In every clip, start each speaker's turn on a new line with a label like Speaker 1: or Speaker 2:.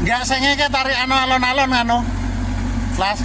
Speaker 1: Enggak sengenge tarik anu alon-alon anu. Kelas.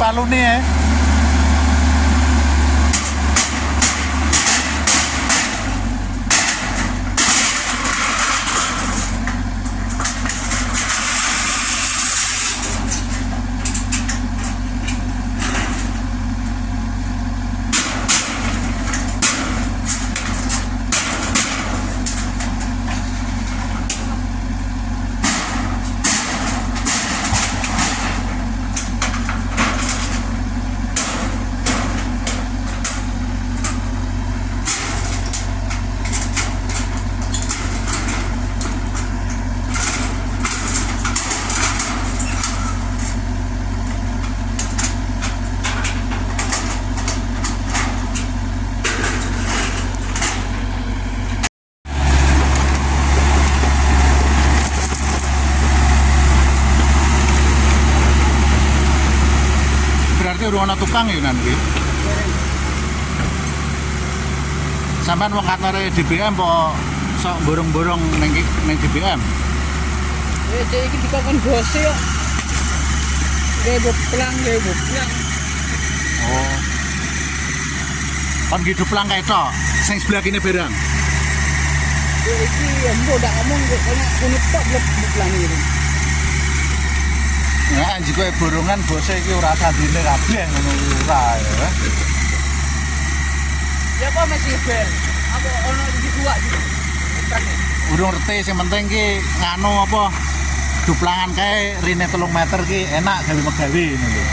Speaker 1: Dipaloni ya. Berarti urung ana tukang ya nanti. Sampeyan wong kantor DBM apa sok borong-borong ning DBM?
Speaker 2: Cek iki dikon bose yo. Gawe plang.
Speaker 1: Oh. Kon gitu plang kae tok. Sing sebelah kene barang.
Speaker 2: Iki embo dak ngomong kok unit tok blok plang iki.
Speaker 1: Nah, jika borongan bose iki ora sadine kabeh ngono ora ya.
Speaker 2: Ya apa masih bel? Apa ono iki dua iki?
Speaker 1: Urung ngerti sing penting ki nganu apa duplangan kae rine 3 meter ki enak gawe megawe ngono lho.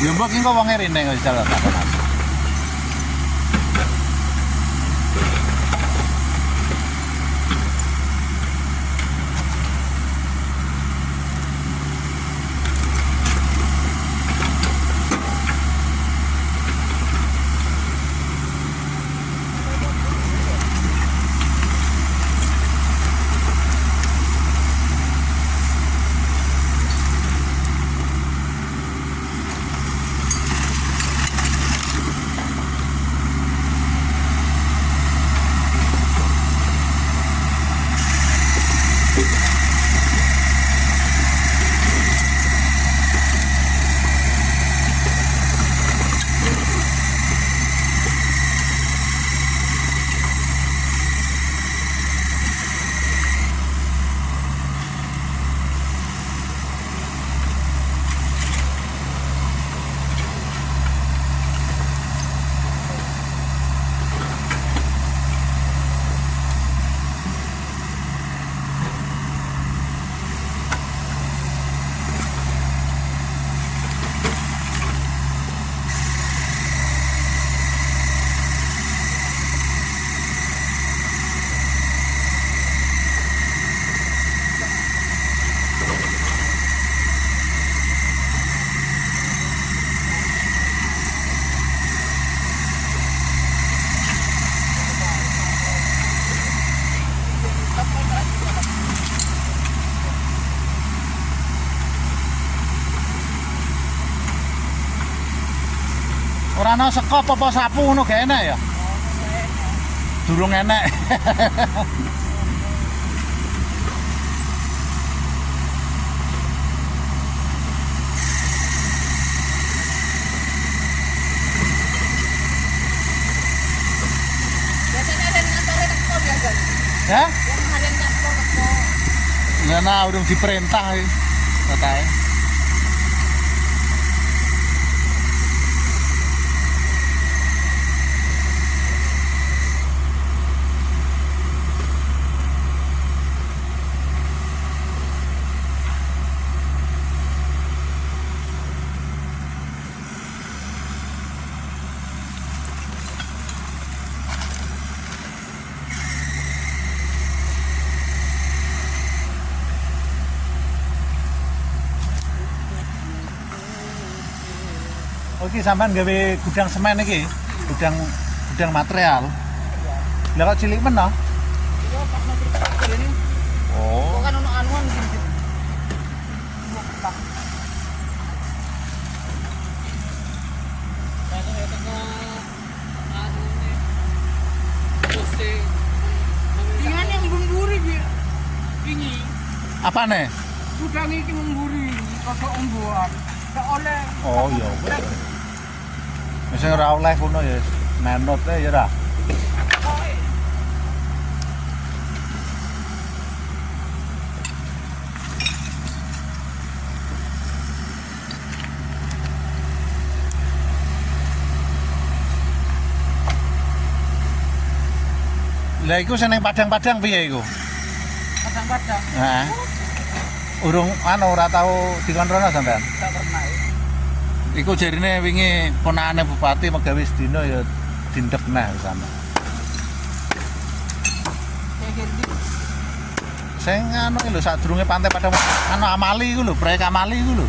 Speaker 1: Ya mbok ki kok wonge rine kok jalan takon. Ora ana sekop apa sapu ngono gak enak ya? Durung enak. Ya?
Speaker 2: Yang harian nggak kok.
Speaker 1: Nah, urung diperintah iki. Katae. Oke, sampean gawe gudang semen iki, gudang material. Lah kok cilik men, no?
Speaker 2: Iya, pas nanti pakai ini.
Speaker 1: Oh.
Speaker 2: Kok kan ono anuan gitu. Buat tak. Kalau ya tengah anu nih. Terus dengan yang memburi dia. Ini
Speaker 1: Apa nih?
Speaker 2: gudang ini memburi, kosok embuan. Tak oleh.
Speaker 1: Oh iya. Wis ora oleh kono ya. Menut ya ora. Lah iku seneng Padang-Padang piye iku?
Speaker 2: Kadang-kadang
Speaker 1: Heeh. Urung ora tau dikon rono sampean.
Speaker 2: tak pernah.
Speaker 1: Iku jarine wingi ponakane bupati megawe sedina ya dindek neh sana.
Speaker 2: Kayak gitu.
Speaker 1: Sing anu lho sadurunge Pantai Padang anu Amali iku lho, proyek Amali iku lho.